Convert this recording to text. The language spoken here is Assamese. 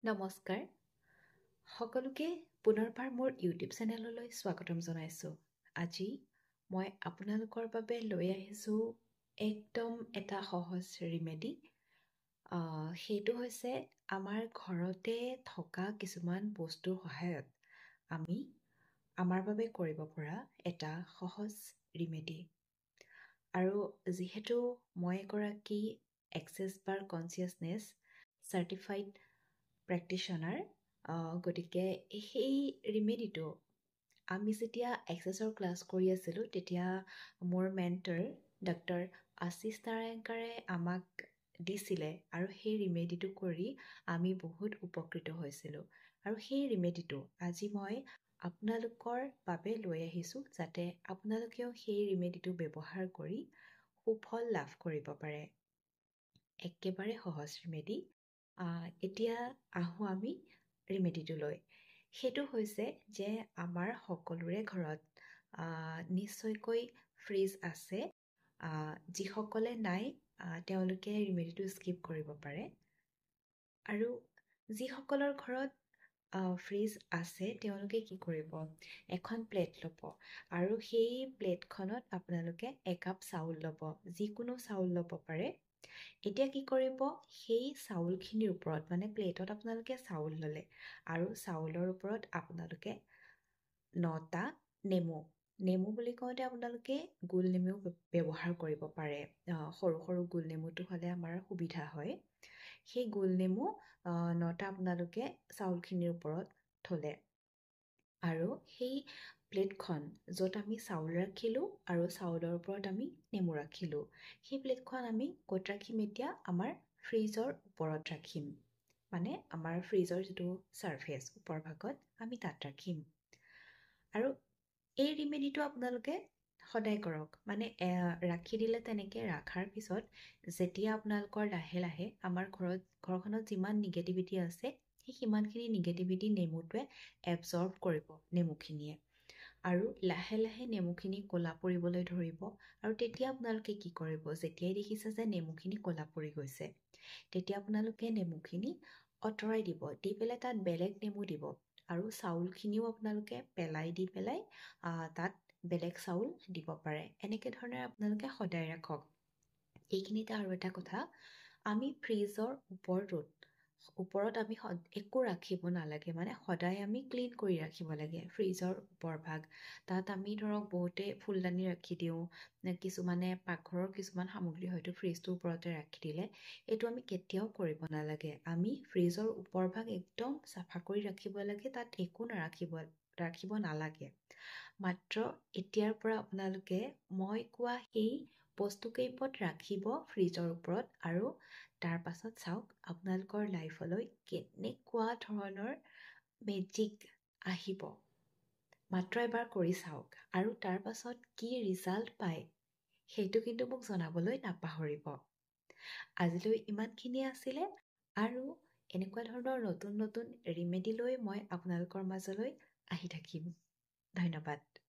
নমস্কাৰ সকলোকে পুনৰবাৰ মোৰ ইউটিউব চেনেললৈ স্বাগতম জনাইছোঁ। আজি মই আপোনালোকৰ বাবে লৈ আহিছোঁ একদম এটা সহজ ৰিমেডি। সেইটো হৈছে আমাৰ ঘৰতে থকা কিছুমান বস্তুৰ সহায়ত আমি আমাৰ বাবে কৰিব পৰা এটা সহজ ৰিমেডি। আৰু যিহেতু মই এগৰাকী এক্সেছ বাৰ কনচিয়াছনেছ চাৰ্টিফাইড প্ৰেক্টিশ্যনাৰ, গতিকে সেই ৰিমেডিটো আমি যেতিয়া এক্সেছৰ ক্লাছ কৰি আছিলোঁ তেতিয়া মোৰ মেণ্টৰ ডক্টৰ আশিষ নাৰায়ণকাৰে আমাক দিছিলে আৰু সেই ৰিমেডিটো কৰি আমি বহুত উপকৃত হৈছিলোঁ। আৰু সেই ৰিমেডিটো আজি মই আপোনালোকৰ বাবে লৈ আহিছোঁ যাতে আপোনালোকেও সেই ৰিমেডিটো ব্যৱহাৰ কৰি সুফল লাভ কৰিব পাৰে। একেবাৰে সহজ ৰিমেডি। এতিয়া আহোঁ আমি ৰিমেডিটোলৈ। সেইটো হৈছে যে আমাৰ সকলোৰে ঘৰত নিশ্চয়কৈ ফ্ৰিজ আছে। যিসকলে নাই তেওঁলোকে ৰিমেডিটো স্কিপ কৰিব পাৰে। আৰু যিসকলৰ ঘৰত ফ্ৰিজ আছে তেওঁলোকে কি কৰিব, এখন প্লেট ল'ব আৰু সেই প্লেটখনত আপোনালোকে একাপ চাউল ল'ব, যিকোনো চাউল ল'ব পাৰে। এতিয়া কি কৰিব, সেই চাউলখিনিৰ ওপৰত মানে প্লেটত আপোনালোকে চাউল ল'লে আৰু চাউলৰ ওপৰত আপোনালোকে 9টা নেমু বুলি কওঁতে আপোনালোকে গোল নেমু ব্যৱহাৰ কৰিব পাৰে। সৰু সৰু গোল নেমুটো হ'লে আমাৰ সুবিধা হয়। সেই গোল নেমু 9টা আপোনালোকে চাউলখিনিৰ ওপৰত থ'লে আৰু সেই প্লেটখন য'ত আমি চাউল ৰাখিলোঁ আৰু চাউলৰ ওপৰত আমি নেমু ৰাখিলোঁ, সেই প্লেটখন আমি ক'ত ৰাখিম, এতিয়া আমাৰ ফ্ৰিজৰ ওপৰত ৰাখিম। মানে আমাৰ ফ্ৰিজৰ যিটো ছাৰ্ফেচ ওপৰ ভাগত আমি তাত ৰাখিম। আৰু এই ৰিমেডিটো আপোনালোকে সদায় কৰক। মানে ৰাখি দিলে তেনেকৈ ৰাখাৰ পিছত যেতিয়া আপোনালোকৰ লাহে লাহে আমাৰ ঘৰখনত যিমান নিগেটিভিটি আছে সেই সিমানখিনি নিগেটিভিটি নেমুটোৱে এবজৰ্ব কৰিব, নেমুখিনিয়ে। আৰু লাহে লাহে নেমুখিনি ক'লা পৰিবলৈ ধৰিব। আৰু তেতিয়া আপোনালোকে কি কৰিব, যেতিয়াই দেখিছে যে নেমুখিনি ক'লা পৰি গৈছে তেতিয়া আপোনালোকে নেমুখিনি আঁতৰাই দিব, দি পেলাই তাত বেলেগ নেমু দিব। আৰু চাউলখিনিও আপোনালোকে পেলাই দি পেলাই তাত বেলেগ চাউল দিব পাৰে। এনেকৈ ধৰণে আপোনালোকে সদায় ৰাখক। এইখিনিতে আৰু এটা কথা, আমি ফ্ৰিজৰ ওপৰত আমি একো ৰাখিব নালাগে। মানে সদায় আমি ক্লিন কৰি ৰাখিব লাগে ফ্ৰিজৰ ওপৰভাগ। তাত আমি ধৰক বহুতে ফুলদানি ৰাখি দিওঁ, কিছুমানে পাকঘৰৰ কিছুমান সামগ্ৰী হয়তো ফ্ৰিজটোৰ ওপৰতে ৰাখি দিলে। এইটো আমি কেতিয়াও কৰিব নালাগে। আমি ফ্ৰিজৰ ওপৰভাগ একদম চাফা কৰি ৰাখিব লাগে, তাত একো ৰাখিব নালাগে। মাত্ৰ এতিয়াৰ পৰা আপোনালোকে মই কোৱা সেই বস্তুকেইপদ ৰাখিব ফ্ৰিজৰ ওপৰত, আৰু তাৰ পাছত চাওক আপোনালোকৰ লাইফলৈ কেনেকুৱা ধৰণৰ মেজিক আহিব। মাত্ৰ এবাৰ কৰি চাওক আৰু তাৰ পাছত কি ৰিজাল্ট পায় সেইটো কিন্তু মোক জনাবলৈ নাপাহৰিব। আজিলৈ ইমানখিনিয়ে আছিলে, আৰু এনেকুৱা ধৰণৰ নতুন নতুন ৰিমেডি লৈ মই আপোনালোকৰ মাজলৈ আহি থাকিম। ধন্যবাদ।